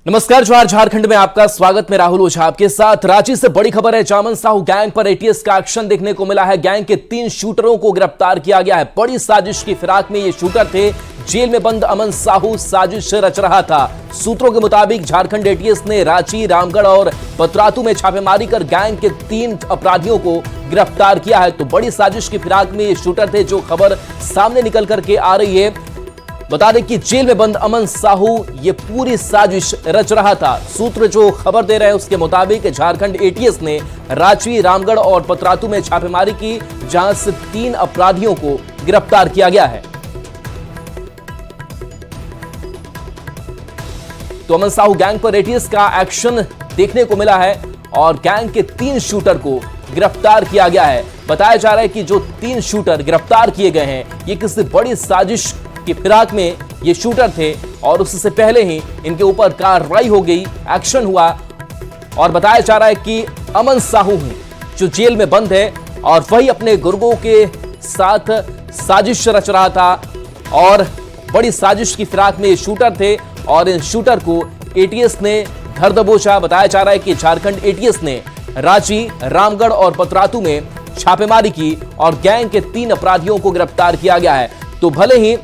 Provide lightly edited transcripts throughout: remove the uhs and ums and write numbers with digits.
नमस्कार, जवाहर झारखंड में आपका स्वागत। मैं राहुल ओझा आपके साथ। रांची से बड़ी खबर है। अमन साहू गैंग पर एटीएस का एक्शन देखने को मिला है। गैंग के 3 शूटरों को गिरफ्तार किया गया है। बड़ी साजिश की फिराक में ये शूटर थे। जेल में बंद अमन साहू साजिश रच रहा था। सूत्रों के मुताबिक झारखंड एटीएस ने रांची, रामगढ़ और पतरातू में छापेमारी कर गैंग के 3 अपराधियों को गिरफ्तार किया है। तो बड़ी साजिश की फिराक में ये शूटर थे, जो खबर सामने निकल करके आ रही है। बता दें कि जेल में बंद अमन साहू ये पूरी साजिश रच रहा था। सूत्र जो खबर दे रहे हैं उसके मुताबिक झारखंड एटीएस ने रांची, रामगढ़ और पतरातू में छापेमारी की, जहां से 3 अपराधियों को गिरफ्तार किया गया है। तो अमन साहू गैंग पर एटीएस का एक्शन देखने को मिला है और गैंग के 3 शूटर को गिरफ्तार किया गया है। बताया जा रहा है कि जो 3 शूटर गिरफ्तार किए गए हैं, ये किसी बड़ी साजिश की फिराक में ये शूटर थे और उससे पहले ही इनके ऊपर कार्रवाई हो गई, एक्शन हुआ। और बताया जा रहा है कि अमन साहू जो जेल में बंद है और वही अपने गुर्गों के साथ साजिश रच रहा था और बड़ी साजिश की फिराक में ये शूटर थे और इन शूटर को एटीएस ने धर दबोचा। बताया जा रहा है कि झारखंड एटीएस ने रांची, रामगढ़ और पतरातू में छापेमारी की और गैंग के 3 अपराधियों को गिरफ्तार किया गया है। तो भले ही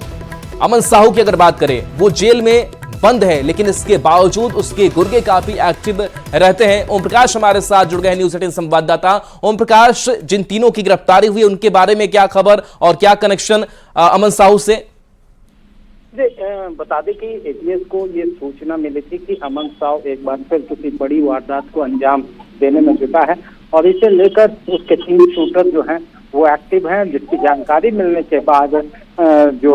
अमन साहू की अगर बात करें, वो जेल में बंद है, लेकिन इसके बावजूद उसके गुर्गे काफी एक्टिव रहते हैं। ओम प्रकाश हमारे साथ जुड़ गए हैं, न्यूज़ 18 संवाददाता। ओम प्रकाश, जिन तीनों की गिरफ्तारी हुई उनके बारे में क्या खबर और क्या कनेक्शन अमन साहू से? बता दें कि एटीएस को ये सूचना मिली थी कि अमन साहू एक बार फिर किसी बड़ी वारदात को अंजाम देने में जुटा है और इसे लेकर उसके 3 शूटर जो हैं वो एक्टिव हैं, जिसकी जानकारी मिलने के बाद जो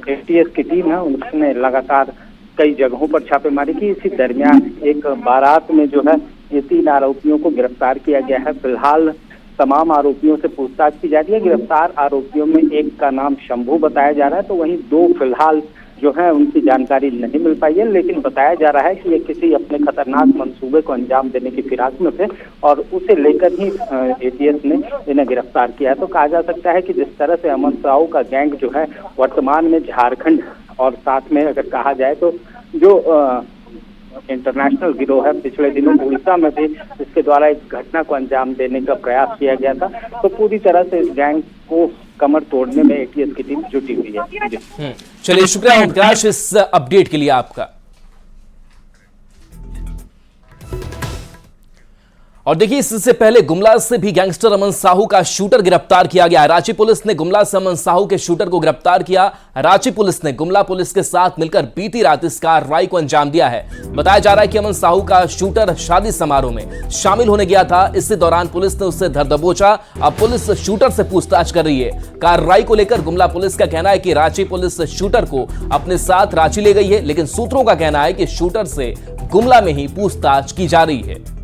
एटीएस की टीम है उसने लगातार कई जगहों पर छापेमारी की। इसी दरमियान एक बारात में जो है ये 3 आरोपियों को गिरफ्तार किया गया है। फिलहाल तमाम आरोपियों से पूछताछ की जा रही है। गिरफ्तार आरोपियों में एक का नाम शंभू बताया जा रहा है, तो वहीं 2 फिलहाल जो है उनकी जानकारी नहीं मिल पाई है, लेकिन बताया जा रहा है कि ये किसी अपने खतरनाक मंसूबे को अंजाम देने की फिराक में थे और उसे लेकर ही एटीएस ने इन्हें गिरफ्तार किया। तो कहा जा सकता है कि जिस तरह से अमन साहू का गैंग जो है वर्तमान में झारखंड और साथ में अगर कहा जाए तो जो इंटरनेशनल गिरोह है, पिछले दिनों उड़ीसा में भी इसके द्वारा एक घटना को अंजाम देने का प्रयास किया गया था। तो पूरी तरह से इस गैंग को कमर तोड़ने में एटीएस की टीम जुटी हुई है। चलिए, शुक्रिया ओम प्रकाश इस अपडेट के लिए आपका। और देखिए, इससे पहले गुमला से भी गैंगस्टर अमन साहू का शूटर गिरफ्तार किया गया। रांची पुलिस ने गुमला से अमन साहू के शूटर को गिरफ्तार किया। रांची पुलिस ने गुमला पुलिस के साथ मिलकर बीती रात इस कार्रवाई को अंजाम दिया है। बताया जा रहा है कि अमन साहू का शूटर शादी समारोह में शामिल होने गया था। इसी दौरान पुलिस ने उससे धर दबोचा। अब पुलिस शूटर से पूछताछ कर रही है। कार्रवाई को लेकर गुमला पुलिस का कहना है कि रांची पुलिस शूटर को अपने साथ रांची ले गई है, लेकिन सूत्रों का कहना है कि शूटर से गुमला में ही पूछताछ की जा रही है।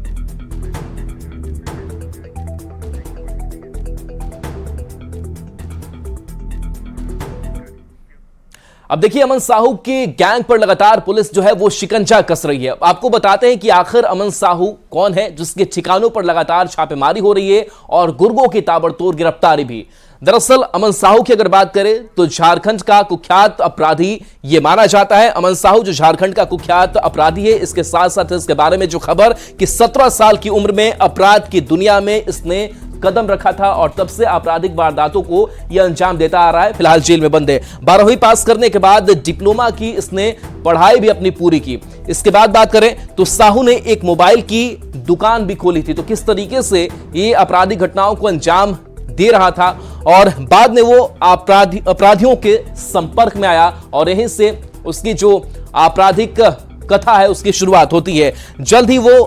अब देखिए, अमन साहू के गैंग पर लगातार पुलिस जो है वो शिकंजा कस रही है। आपको बताते हैं कि आखिर अमन साहू कौन है जिसके ठिकानों पर लगातार छापेमारी हो रही है और गुर्गों की ताबड़तोड़ गिरफ्तारी भी। दरअसल अमन साहू की अगर बात करें तो झारखंड का कुख्यात अपराधी ये माना जाता है। अमन साहू जो झारखंड का कुख्यात अपराधी है, इसके साथ साथ इसके बारे में जो खबर कि 17 साल की उम्र में अपराध की दुनिया में इसने कदम रखा था और तब से आपराधिक वारदातों को यह अंजाम देता आ रहा है। फिलहाल जेल में बंद है। 12वीं पास करने के बाद डिप्लोमा की इसने पढ़ाई भी अपनी पूरी की। इसके बाद बात करें तो साहू ने एक मोबाइल की दुकान भी खोली थी। तो किस तरीके से ये आपराधिक घटनाओं को अंजाम दे रहा था और बाद में वो अपराधियों के संपर्क में आया और यहीं से उसकी जो आपराधिक कथा है उसकी शुरुआत होती है। जल्द ही वो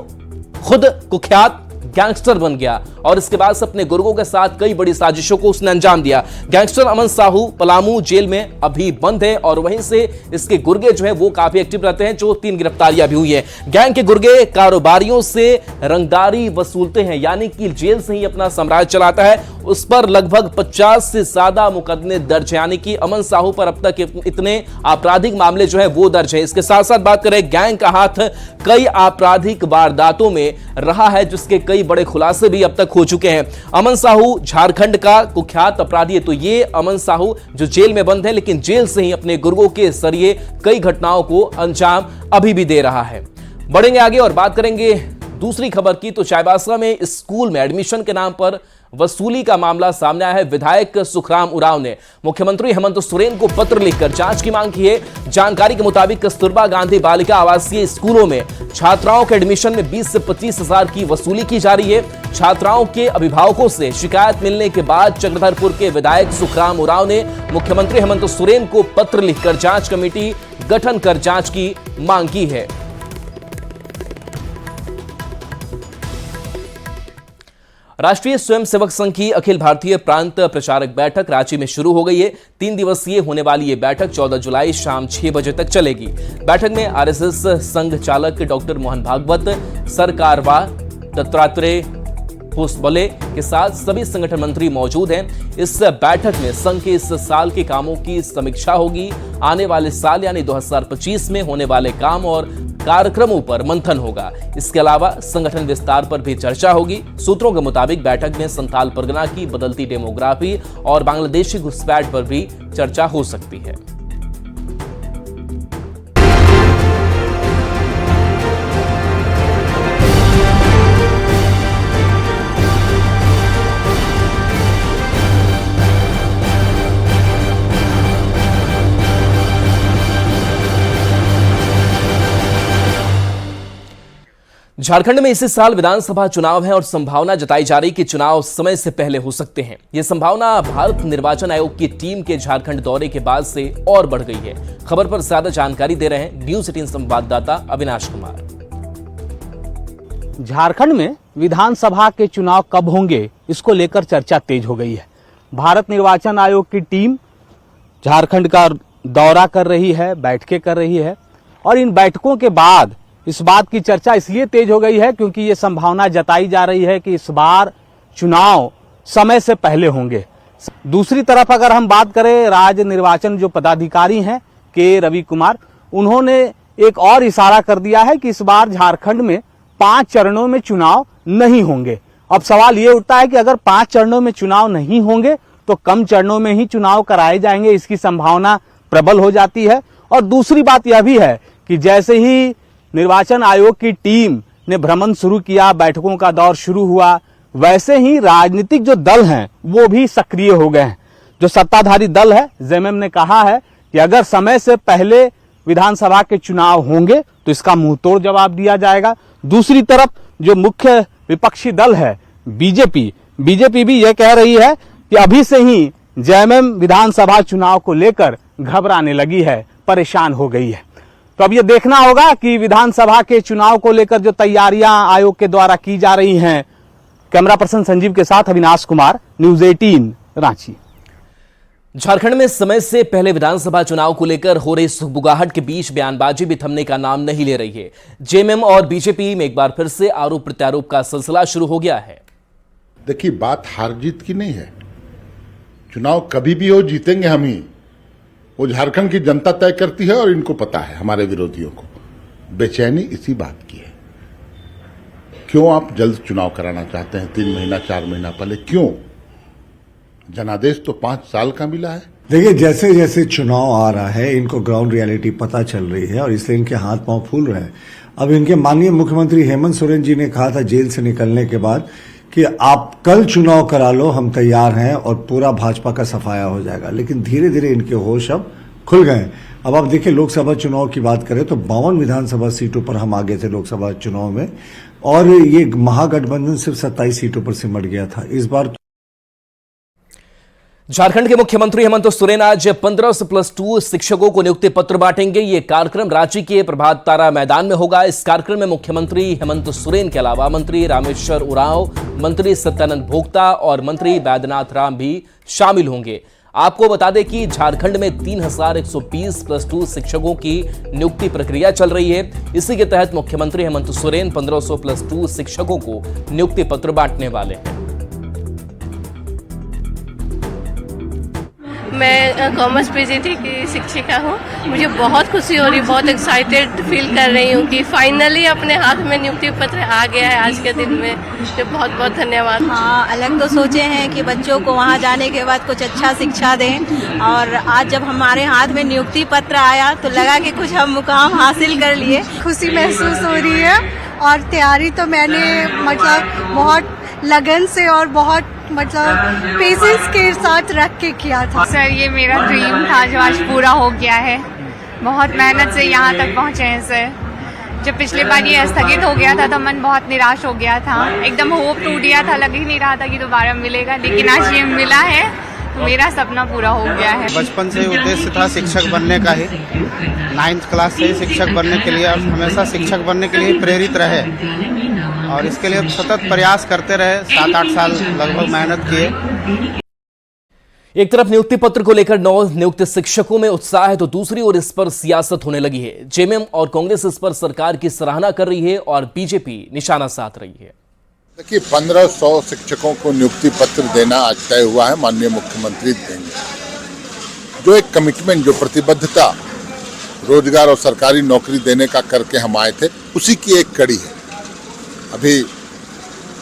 खुद कुख्यात गैंगस्टर बन गया और इसके बाद से अपने गुर्गों के साथ कई बड़ी साजिशों को उसने अंजाम दिया। गैंगस्टर अमन साहू पलामू जेल में अभी बंद है और वहीं से इसके गुर्गे जो है वो काफी एक्टिव रहते हैं, जो 3 गिरफ्तारियां भी हुई है। गैंग के गुर्गे कारोबारियों से रंगदारी वसूलते हैं, यानी कि जेल से ही अपना साम्राज्य चलाता है। उस पर लगभग 50 से ज्यादा मुकदमे दर्ज है, यानी कि अमन साहू पर अब तक इतने आपराधिक मामले जो है वो दर्ज है। इसके साथ साथ बात करें, गैंग का हाथ कई आपराधिक वारदातों में रहा है, जिसके कई बड़े खुलासे भी अब तक हो चुके हैं। अमन साहू झारखंड का कुख्यात अपराधी है, तो ये अमन साहू जो जेल में बंद है, लेकिन जेल से ही अपने गुर्गों के जरिए कई घटनाओं को अंजाम अभी भी दे रहा है। बढ़ेंगे आगे और बात करेंगे दूसरी खबर की। तो चाईबासा में स्कूल में एडमिशन के नाम पर वसूली का मामला सामने आया है। विधायक सुखराम उरांव ने मुख्यमंत्री हेमंत सोरेन को पत्र लिखकर जांच की मांग की है। जानकारी के मुताबिक कस्तूरबा गांधी बालिका आवासीय स्कूलों में छात्राओं के एडमिशन में 20 से 25 हजार की वसूली की जा रही है। छात्राओं के अभिभावकों से शिकायत मिलने के बाद चक्रधरपुर के विधायक सुखराम उरांव ने मुख्यमंत्री हेमंत सोरेन को पत्र लिखकर जांच कमेटी गठन कर जांच की मांग की है। राष्ट्रीय स्वयंसेवक संघ की अखिल भारतीय प्रांत प्रचारक बैठक रांची में शुरू हो गई है। 3 दिवसीय होने वाली ये बैठक 14 जुलाई शाम 6 बजे तक चलेगी। बैठक में आरएसएस संघ चालक डॉक्टर मोहन भागवत, सरकारवा, दत्तात्रेय होसबले के साथ सभी संगठन मंत्री मौजूद हैं। इस बैठक में संघ के इस साल के कामों की समीक्षा होगी। आने वाले साल यानी 2025 में होने वाले काम और कार्यक्रमों पर मंथन होगा। इसके अलावा संगठन विस्तार पर भी चर्चा होगी। सूत्रों के मुताबिक बैठक में संथाल परगना की बदलती डेमोग्राफी और बांग्लादेशी घुसपैठ पर भी चर्चा हो सकती है। झारखंड में इसी साल विधानसभा चुनाव है और संभावना जताई जा रही कि चुनाव समय से पहले हो सकते हैं। यह संभावना भारत निर्वाचन आयोग की टीम के झारखंड दौरे के बाद से और बढ़ गई है। खबर पर ज्यादा जानकारी दे रहे हैं न्यूज 18 संवाददाता अविनाश कुमार। झारखंड में विधानसभा के चुनाव कब होंगे, इसको लेकर चर्चा तेज हो गई है। भारत निर्वाचन आयोग की टीम झारखंड का दौरा कर रही है, बैठकें कर रही है और इन बैठकों के बाद इस बात की चर्चा इसलिए तेज हो गई है क्योंकि ये संभावना जताई जा रही है कि इस बार चुनाव समय से पहले होंगे। दूसरी तरफ अगर हम बात करें, राज्य निर्वाचन जो पदाधिकारी हैं के रवि कुमार, उन्होंने एक और इशारा कर दिया है कि इस बार झारखंड में 5 चरणों में चुनाव नहीं होंगे। अब सवाल ये उठता है कि अगर 5 चरणों में चुनाव नहीं होंगे तो कम चरणों में ही चुनाव कराए जाएंगे, इसकी संभावना प्रबल हो जाती है। और दूसरी बात यह भी है कि जैसे ही निर्वाचन आयोग की टीम ने भ्रमण शुरू किया, बैठकों का दौर शुरू हुआ, वैसे ही राजनीतिक जो दल हैं वो भी सक्रिय हो गए हैं। जो सत्ताधारी दल है, जेएमएम ने कहा है कि अगर समय से पहले विधानसभा के चुनाव होंगे तो इसका मुंहतोड़ जवाब दिया जाएगा। दूसरी तरफ जो मुख्य विपक्षी दल है बीजेपी भी यह कह रही है कि अभी से ही जेएमएम विधानसभा चुनाव को लेकर घबराने लगी है, परेशान हो गई है। तो अब ये देखना होगा कि विधानसभा के चुनाव को लेकर जो तैयारियां आयोग के द्वारा की जा रही हैं। कैमरा पर्सन संजीव के साथ अविनाश कुमार, न्यूज 18 रांची। झारखंड में समय से पहले विधानसभा चुनाव को लेकर हो रही सुगबुगाहट के बीच बयानबाजी भी थमने का नाम नहीं ले रही है। जेएमएम और बीजेपी में एक बार फिर से आरोप प्रत्यारोप का सिलसिला शुरू हो गया है। देखिए, बात हार जीत की नहीं है। चुनाव कभी भी हो, जीतेंगे हम ही। वो झारखंड की जनता तय करती है और इनको पता है, हमारे विरोधियों को। बेचैनी इसी बात की है। क्यों आप जल्द चुनाव कराना चाहते हैं 3 महीना 4 महीना पहले? क्यों? जनादेश तो 5 साल का मिला है। देखिए, जैसे जैसे चुनाव आ रहा है इनको ग्राउंड रियलिटी पता चल रही है और इसलिए इनके हाथ पांव फूल रहे हैं। अब इनके माननीय मुख्यमंत्री हेमंत सोरेन जी ने कहा था जेल से निकलने के बाद कि आप कल चुनाव करा लो, हम तैयार हैं और पूरा भाजपा का सफाया हो जाएगा। लेकिन धीरे धीरे इनके होश अब खुल गए। अब आप देखिए, लोकसभा चुनाव की बात करें तो 52 विधानसभा सीटों पर हम आगे थे लोकसभा चुनाव में और ये महागठबंधन सिर्फ 27 सीटों पर सिमट गया था। इस बार झारखंड के मुख्यमंत्री हेमंत सोरेन आज 15 से +2 शिक्षकों को नियुक्ति पत्र बांटेंगे। ये कार्यक्रम रांची के प्रभात तारा मैदान में होगा। इस कार्यक्रम में मुख्यमंत्री हेमंत सोरेन के अलावा मंत्री रामेश्वर उरांव, मंत्री सत्यानंद भोक्ता और मंत्री बैद्यनाथ राम भी शामिल होंगे। आपको बता दें कि झारखंड में 3120 +2 शिक्षकों की नियुक्ति प्रक्रिया चल रही है। इसी के तहत मुख्यमंत्री हेमंत सोरेन 1500 +2 शिक्षकों को नियुक्ति पत्र बांटने वाले हैं। मैं कॉमर्स पीजीटी की शिक्षिका हूँ। मुझे बहुत खुशी हो रही, बहुत एक्साइटेड फील कर रही हूँ कि फाइनली अपने हाथ में नियुक्ति पत्र आ गया है आज के दिन में। तो बहुत बहुत धन्यवाद। हाँ, अलग तो सोचे हैं कि बच्चों को वहाँ जाने के बाद कुछ अच्छा शिक्षा दें, और आज जब हमारे हाथ में नियुक्ति पत्र आया तो लगा कि कुछ हम मुकाम हासिल कर लिए। खुशी महसूस हो रही है, और तैयारी तो मैंने मतलब बहुत लगन से और बहुत मतलब पेशेंस के साथ रख के किया था। सर, ये मेरा ड्रीम था जो आज पूरा हो गया है। बहुत मेहनत से यहाँ तक पहुँचे हैं सर। जब पिछले बार ये स्थगित हो गया था तो मन बहुत निराश हो गया था, एकदम होप टूट गया था, लग ही नहीं रहा था कि दोबारा मिलेगा, लेकिन आज ये मिला है तो मेरा सपना पूरा हो गया है। बचपन से उद्देश्य था शिक्षक बनने का ही, 9th क्लास से ही शिक्षक बनने के लिए, और हमेशा शिक्षक बनने के लिए प्रेरित रहे, और इसके लिए सतत प्रयास करते रहे। 7-8 साल लगभग मेहनत किए। एक तरफ नियुक्ति पत्र को लेकर नौ नियुक्त शिक्षकों में उत्साह है तो दूसरी ओर इस पर सियासत होने लगी है। जेएमएम और कांग्रेस इस पर सरकार की सराहना कर रही है और बीजेपी निशाना साध रही है। देखिए, 1500 शिक्षकों को नियुक्ति पत्र देना आज तय हुआ है, माननीय मुख्यमंत्री देंगे। जो एक कमिटमेंट, जो प्रतिबद्धता रोजगार और सरकारी नौकरी देने का करके हम आए थे, उसी की एक कड़ी है। अभी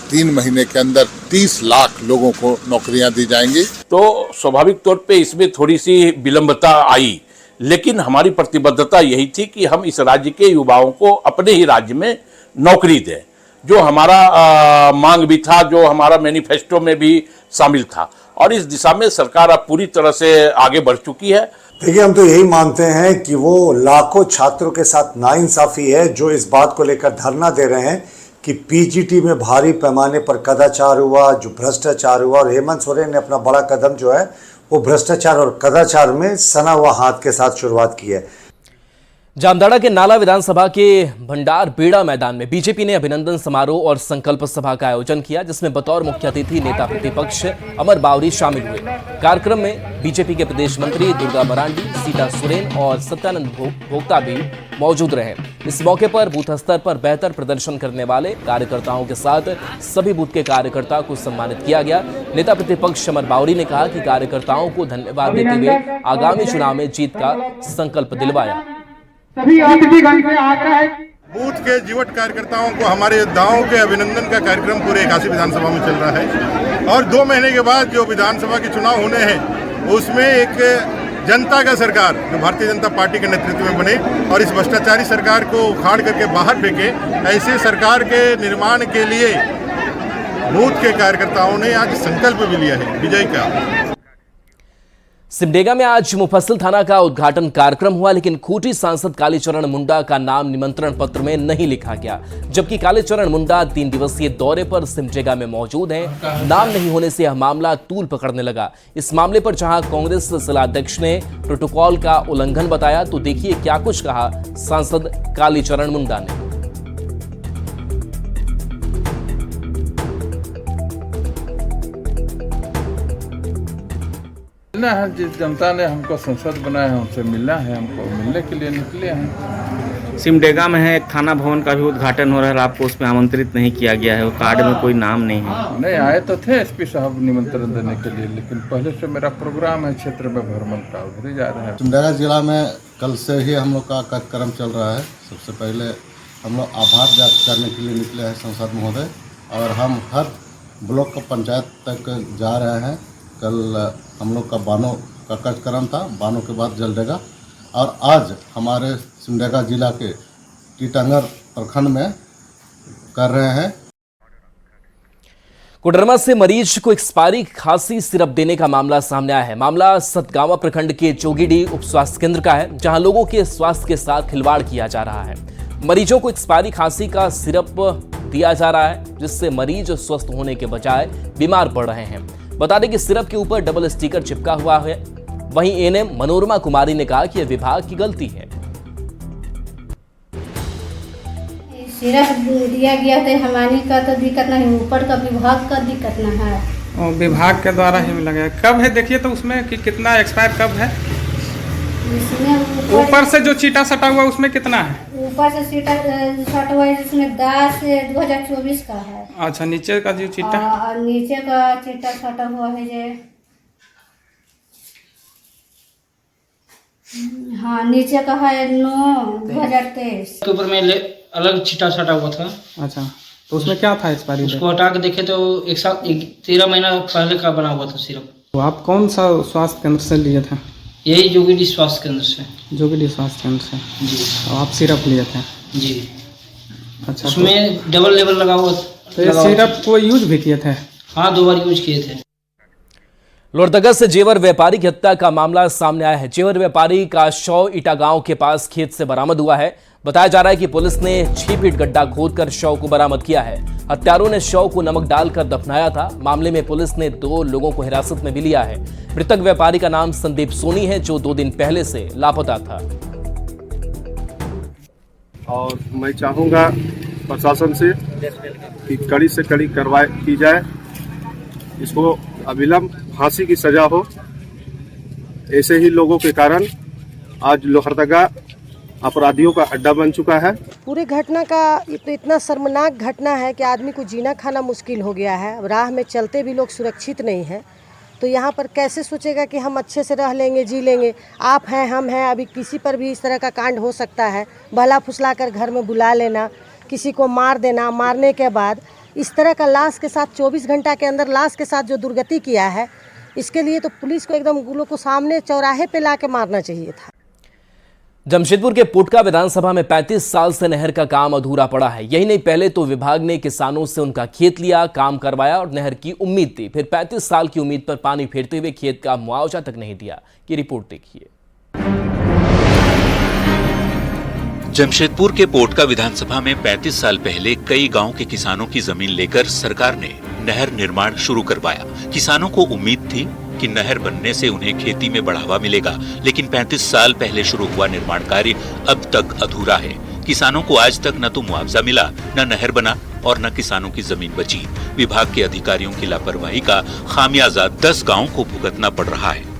3 महीने के अंदर 30 लाख लोगों को नौकरियां दी जाएंगी। तो स्वाभाविक तौर पे इसमें थोड़ी सी विलंबता आई, लेकिन हमारी प्रतिबद्धता यही थी कि हम इस राज्य के युवाओं को अपने ही राज्य में नौकरी दें, जो हमारा मांग भी था, जो हमारा मैनिफेस्टो में भी शामिल था, और इस दिशा में सरकार अब पूरी तरह से आगे बढ़ चुकी है। देखिए, हम तो यही मानते हैं कि वो लाखों छात्रों के साथ नाइंसाफी है जो इस बात को लेकर धरना दे रहे हैं कि पीजीटी में भारी पैमाने पर कदाचार हुआ, जो भ्रष्टाचार हुआ, और हेमंत सोरेन ने अपना बड़ा कदम जो है वो भ्रष्टाचार और कदाचार में सना हुआ हाथ के साथ शुरुआत की है। जामताड़ा के नाला विधानसभा के भंडार बेड़ा मैदान में बीजेपी ने अभिनंदन समारोह और संकल्प सभा का आयोजन किया, जिसमें बतौर मुख्य अतिथि नेता प्रतिपक्ष अमर बावरी शामिल हुए। कार्यक्रम में बीजेपी के प्रदेश मंत्री दुर्गा मरांडी, सीता सोरेन और सत्यानंद भोक्ता भी मौजूद रहे। इस मौके पर बूथ स्तर पर बेहतर प्रदर्शन करने वाले कार्यकर्ताओं के साथ सभी बूथ के कार्यकर्ताओं को सम्मानित किया गया। नेता प्रतिपक्ष अमर बावरी ने कहा कि कार्यकर्ताओं को धन्यवाद देते हुए आगामी चुनाव में जीत का संकल्प दिलवाया। सभी अतिथिगण से आग्रह है। बूथ के जीवट कार्यकर्ताओं को हमारे योद्धाओं के अभिनंदन का कार्यक्रम पूरे 81 विधानसभा में चल रहा है, और 2 महीने के बाद जो विधानसभा के चुनाव होने हैं उसमें एक जनता का सरकार जो भारतीय जनता पार्टी के नेतृत्व में बने और इस भ्रष्टाचारी सरकार को उखाड़ करके बाहर फेंके, ऐसे सरकार के निर्माण के लिए बूथ के कार्यकर्ताओं ने आज संकल्प भी लिया है विजय का। सिमडेगा में आज मुफस्सिल थाना का उद्घाटन कार्यक्रम हुआ, लेकिन खूंटी सांसद कालीचरण मुंडा का नाम निमंत्रण पत्र में नहीं लिखा गया, जबकि कालीचरण मुंडा 3 दिवसीय दौरे पर सिमडेगा में मौजूद हैं। नाम नहीं होने से यह मामला तूल पकड़ने लगा। इस मामले पर जहां कांग्रेस जिलाध्यक्ष ने प्रोटोकॉल का उल्लंघन बताया, तो देखिए क्या कुछ कहा सांसद कालीचरण मुंडा ने। मिलना है, जिस जनता ने हमको संसद बनाया है उनसे मिलना है, हमको मिलने के लिए निकले हैं। सिमडेगा में है एक थाना भवन का भी उद्घाटन हो रहा है, आपको उसमें आमंत्रित नहीं किया गया है, वो कार्ड में कोई नाम नहीं है। नहीं आए तो थे एसपी साहब निमंत्रण देने के लिए, लेकिन पहले से मेरा प्रोग्राम है क्षेत्र में भ्रमण का, उधर ही जा रहा है। सिमडेगा जिला में कल से ही हम लोग का कार्यक्रम चल रहा है। सबसे पहले हम लोग आभार व्यक्त करने के लिए निकले हैं सांसद महोदय, और हम हर ब्लॉक का पंचायत तक जा रहे हैं। कल हम लोग का बानो का कार्यक्रम था, बानो के बाद जलडेगा, और आज हमारे सिमडेगा जिला के टीटंगर प्रखंड में कर रहे हैं। कोडरमा से मरीज को एक्सपायरी खांसी सिरप देने का मामला सामने आया है। मामला सतगावा प्रखंड के जोगीडीह उप स्वास्थ्य केंद्र का है, जहां लोगों के स्वास्थ्य के साथ खिलवाड़ किया जा रहा है। मरीजों को एक्सपायरी खांसी का सिरप दिया जा रहा है, जिससे मरीज स्वस्थ होने के बजाय बीमार पड़ रहे हैं। बता दें कि सिरप के ऊपर डबल स्टिकर चिपका हुआ है। वहीं एएनएम मनोरमा कुमारी ने कहा कि यह विभाग की गलती है। सिरप दिया गया तो हमारी का तो दिक्कत नहीं, ऊपर का विभाग का दिक्कत ना है, और विभाग के द्वारा ही मिला गया। कब है देखिए तो उसमें कि कितना एक्सपायर कब है, इसमें ऊपर से जो चीटा सटा हुआ उसमें कितना है? ऊपर से चीटा सटा हुआ है जिसमें 10/2024 का है। अच्छा, नीचे का जो चीटा और नीचे का चीटा सटा हुआ है जो हाँ, नीचे का है 9/2023 के ऊपर में अलग छिटा छटा हुआ था। अच्छा, तो उसमें क्या था एक्सपायरी डेट? उसको हटा के देखे तो 13 महीना पहले का बना हुआ था सिर्फ। तो आप कौन सा स्वास्थ्य केंद्र से लिए थे? यही जोगीडी स्वास्थ्य केंद्र से। जोगीडी स्वास्थ्य केंद्र से जी। तो आप सिरप लिए थे? जी। अच्छा, उसमें डबल लेवल लगा हुआ। तो ये सिरप को यूज भी किए थे? हाँ, 2 बार यूज किए थे। लोहरदगा से जेवर व्यापारी की हत्या का मामला सामने आया है। जेवर व्यापारी का शव ईटा गांव के पास खेत से बरामद हुआ है। बताया जा रहा है कि पुलिस ने 6 फीट गड्ढा खोदकर शव को बरामद किया है। हत्यारों ने शव को नमक डालकर दफनाया था। मामले में पुलिस ने 2 लोगों को हिरासत में भी लिया है। मृतक व्यापारी का नाम संदीप सोनी है, जो 2 दिन पहले से लापता था। और मैं चाहूंगा प्रशासन से कि कड़ी से कड़ी कार्रवाई की जाए, इसको अविलंब फांसी की सजा हो। ऐसे ही लोगों के कारण आज लोहरदगा अपराधियों का अड्डा बन चुका है। पूरे घटना का इतना शर्मनाक घटना है कि आदमी को जीना खाना मुश्किल हो गया है। राह में चलते भी लोग सुरक्षित नहीं है, तो यहाँ पर कैसे सोचेगा कि हम अच्छे से रह लेंगे, जी लेंगे। आप हैं, हम हैं, अभी किसी पर भी इस तरह का कांड हो सकता है। भला फुसला कर घर में बुला लेना, किसी को मार देना, मारने के बाद इस तरह का लाश के साथ 24 घंटा के अंदर लाश के साथ जो दुर्गति किया है, इसके लिए तो पुलिस को एकदम गुलों को सामने चौराहे पे ला के मारना चाहिए था। जमशेदपुर के पोटका विधानसभा में 35 साल से नहर का काम अधूरा पड़ा है। यही नहीं, पहले तो विभाग ने किसानों से उनका खेत लिया, काम करवाया और नहर की उम्मीद थी, फिर 35 साल की उम्मीद पर पानी फेरते हुए खेत का मुआवजा तक नहीं दिया। ये रिपोर्ट देखिए। जमशेदपुर के पोटका विधानसभा में 35 साल पहले कई गांव के किसानों की जमीन लेकर सरकार ने नहर निर्माण शुरू करवाया। किसानों को उम्मीद थी कि नहर बनने से उन्हें खेती में बढ़ावा मिलेगा, लेकिन 35 साल पहले शुरू हुआ निर्माण कार्य अब तक अधूरा है। किसानों को आज तक न तो मुआवजा मिला, न नहर बना और न किसानों की जमीन बची। विभाग के अधिकारियों की लापरवाही का खामियाजा 10 गाँव को भुगतना पड़ रहा है।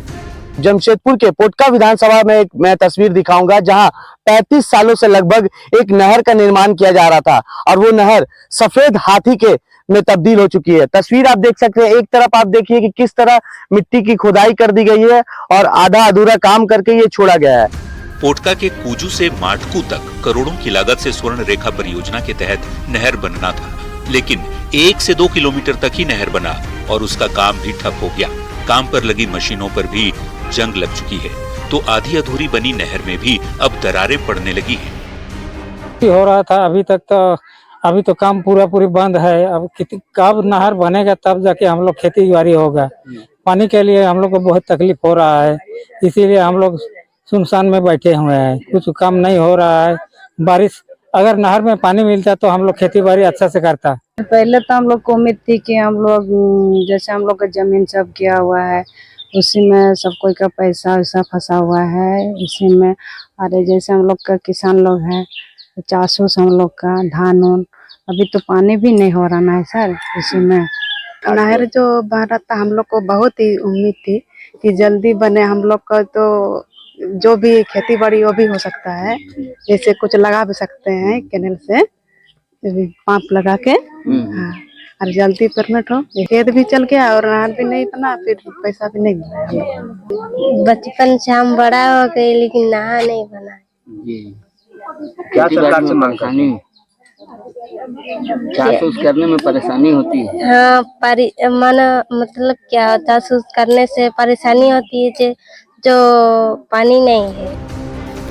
जमशेदपुर के पोटका विधानसभा में मैं तस्वीर दिखाऊंगा, जहां 35 सालों से लगभग एक नहर का निर्माण किया जा रहा था और वो नहर सफेद हाथी के में तब्दील हो चुकी है। तस्वीर आप देख सकते हैं। एक तरफ आप देखिए कि किस तरह मिट्टी की खुदाई कर दी गई है और आधा अधूरा काम करके ये छोड़ा गया है। पोटका के कूजू से माटकू तक करोड़ों की लागत से स्वर्ण रेखा परियोजना के तहत नहर बनना था, लेकिन 1 से 2 किलोमीटर तक ही नहर बना और उसका काम भी ठप हो गया। काम पर लगी मशीनों पर भी जंग लग चुकी है, तो आधी अधूरी बनी नहर में भी अब दरारें पड़ने लगी हैं। हो रहा था अभी तो काम पूरी बंद है। अब कब नहर बनेगा तब जाके हम लोग खेती बाड़ी होगा। पानी के लिए हम लोग को बहुत तकलीफ हो रहा है, इसीलिए हम लोग सुनसान में बैठे हुए हैं। कुछ काम नहीं हो रहा है। बारिश अगर नहर में पानी मिलता तो हम लोग खेती बाड़ी अच्छा से करता। पहले तो हम लोग को उम्मीद थी कि हम लोग जैसे हम लोग का जमीन सब किया हुआ है, उसी में सब कोई का पैसा वैसा फंसा हुआ है इसी में। अरे जैसे हम लोग का किसान लोग हैं, चासों से हम लोग का धान उन, अभी तो पानी भी नहीं हो रहा है सर इसी में। नहर जो बन रहा था, हम लोग को बहुत ही उम्मीद थी कि जल्दी बने। हम लोग का तो जो भी खेती बाड़ी वो भी हो सकता है, जैसे कुछ लगा भी सकते हैं कैनल से पंप लगा के। हाँ, और जल्दी परमिट हो, खेत भी चल गया और नहर भी नहीं बना, फिर पैसा भी नहीं मिला। बचपन से हम बड़ा हो गए लेकिन नहर नहीं बना। क्या सरकार से मांग करनी? जासूस करने में परेशानी होती है? हाँ, मतलब क्या जासूस करने से परेशानी होती है जो पानी नहीं है।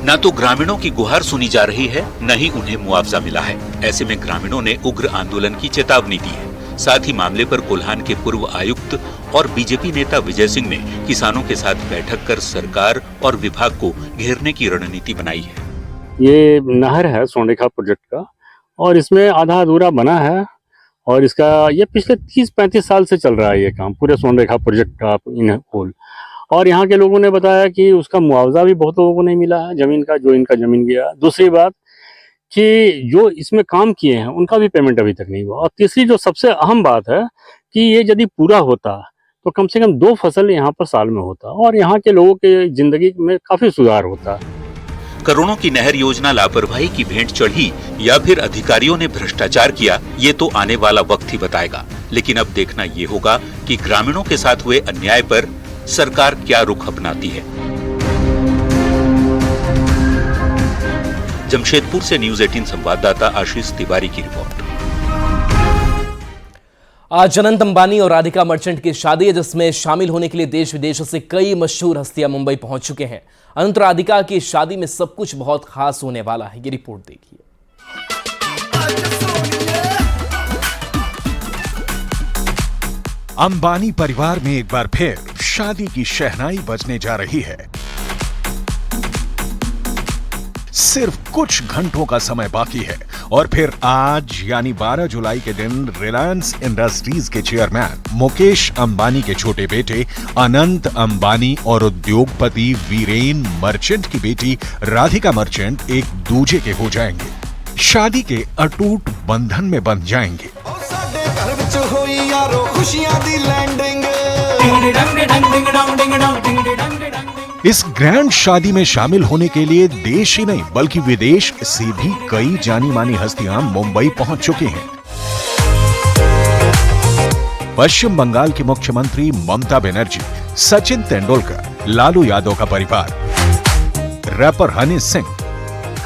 न तो ग्रामीणों की गुहार सुनी जा रही है, न ही उन्हें मुआवजा मिला है। ऐसे में ग्रामीणों ने उग्र आंदोलन की चेतावनी दी है। साथ ही मामले पर कोल्हान के पूर्व आयुक्त और बीजेपी नेता विजय सिंह ने किसानों के साथ बैठक कर सरकार और विभाग को घेरने की रणनीति बनाई है। ये नहर है स्वर्णरेखा प्रोजेक्ट का और इसमें आधा अधूरा बना है और इसका ये पिछले 30-35 साल से चल रहा है ये काम, पूरे स्वर्णरेखा प्रोजेक्ट का इन होल। और यहाँ के लोगों ने बताया कि उसका मुआवजा भी बहुत लोगों को नहीं मिला है जमीन का, जो इनका जमीन गया। दूसरी बात कि जो इसमें काम किए हैं उनका भी पेमेंट अभी तक नहीं हुआ। और तीसरी जो सबसे अहम बात है कि ये यदि पूरा होता तो कम से कम 2 फसल यहाँ पर साल में होता और यहाँ के लोगों के जिंदगी में काफी सुधार होता। करोड़ों की नहर योजना लापरवाही की भेंट चढ़ी या फिर अधिकारियों ने भ्रष्टाचार किया, ये तो आने वाला वक्त ही बताएगा। लेकिन अब देखना ये होगा कि ग्रामीणों के साथ हुए अन्याय पर सरकार क्या रुख अपनाती है। जमशेदपुर से न्यूज 18 संवाददाता आशीष तिवारी की रिपोर्ट। आज अनंत अंबानी और राधिका मर्चेंट की शादी है, जिसमें शामिल होने के लिए देश विदेश से कई मशहूर हस्तियां मुंबई पहुंच चुके हैं। अनंत राधिका की शादी में सब कुछ बहुत खास होने वाला है, ये रिपोर्ट देखिए। अंबानी परिवार में एक बार फिर शादी की शहनाई बजने जा रही है। सिर्फ कुछ घंटों का समय बाकी है और फिर आज यानी 12 जुलाई के दिन रिलायंस इंडस्ट्रीज के चेयरमैन मुकेश अंबानी के छोटे बेटे अनंत अंबानी और उद्योगपति वीरेन मर्चेंट की बेटी राधिका मर्चेंट एक दूजे के हो जाएंगे। शादी के अटूट बंधन में बंध जाएंगे। इस ग्रैंड शादी में शामिल होने के लिए देश ही नहीं बल्कि विदेश से भी कई जानी मानी हस्तियां मुंबई पहुंच चुकी हैं। पश्चिम बंगाल की मुख्यमंत्री ममता बनर्जी, सचिन तेंदुलकर, लालू यादव का परिवार, रैपर हनी सिंह,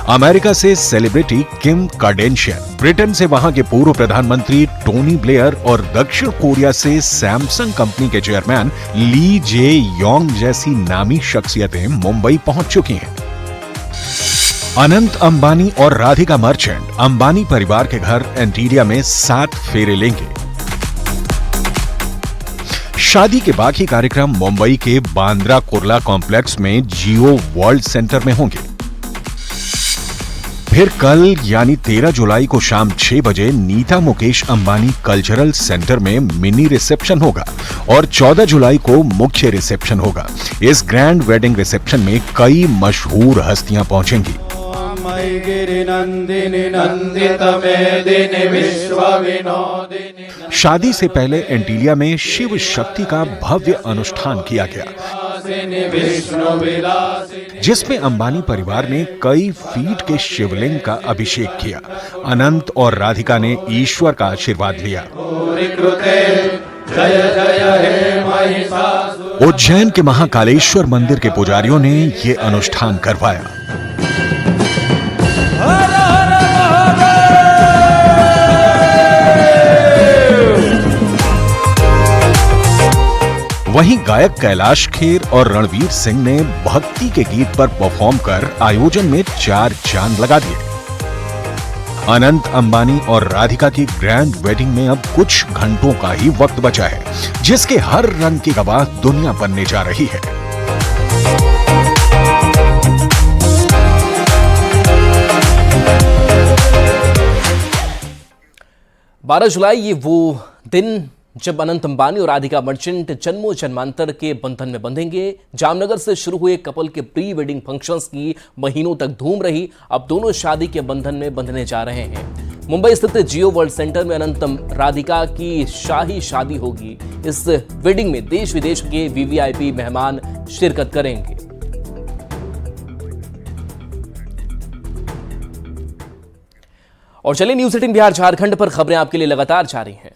अमेरिका से सेलिब्रिटी किम कार्डेशियन, ब्रिटेन से वहां के पूर्व प्रधानमंत्री टोनी ब्लेयर और दक्षिण कोरिया से सैमसंग कंपनी के चेयरमैन ली जे योंग जैसी नामी शख्सियतें मुंबई पहुंच चुकी हैं। अनंत अंबानी और राधिका मर्चेंट अंबानी परिवार के घर एंटीरिया में 7 फेरे लेंगे। शादी के बाकी कार्यक्रम मुंबई के बांद्रा कुर्ला कॉम्प्लेक्स में जियो वर्ल्ड सेंटर में होंगे। फिर कल यानी 13 जुलाई को शाम 6 बजे नीता मुकेश अंबानी कल्चरल सेंटर में मिनी रिसेप्शन होगा और 14 जुलाई को मुख्य रिसेप्शन होगा। इस ग्रैंड वेडिंग रिसेप्शन में कई मशहूर हस्तियां पहुंचेंगी। शादी से पहले एंटीलिया में शिव शक्ति का भव्य अनुष्ठान किया गया, जिसमें अंबानी परिवार ने कई फीट के शिवलिंग का अभिषेक किया। अनंत और राधिका ने ईश्वर का आशीर्वाद लिया। उज्जैन के महाकालेश्वर मंदिर के पुजारियों ने ये अनुष्ठान करवाया। वहीं गायक कैलाश खेर और रणवीर सिंह ने भक्ति के गीत पर परफॉर्म कर आयोजन में 4 चांद लगा दिए। अनंत अंबानी और राधिका की ग्रैंड वेडिंग में अब कुछ घंटों का ही वक्त बचा है, जिसके हर रंग की गवाह दुनिया बनने जा रही है। 12 जुलाई ये वो दिन जब अनंत अंबानी और राधिका मर्चेंट जन्मों जन्मांतर के बंधन में बंधेंगे। जामनगर से शुरू हुए कपल के प्री वेडिंग फंक्शंस की महीनों तक धूम रही। अब दोनों शादी के बंधन में बंधने जा रहे हैं। मुंबई स्थित जियो वर्ल्ड सेंटर में अनंत राधिका की शाही शादी होगी। इस वेडिंग में देश विदेश के वीवीआईपी मेहमान शिरकत करेंगे। और चलिए न्यूज़ 18 बिहार झारखंड पर खबरें आपके लिए लगातार जारी हैं।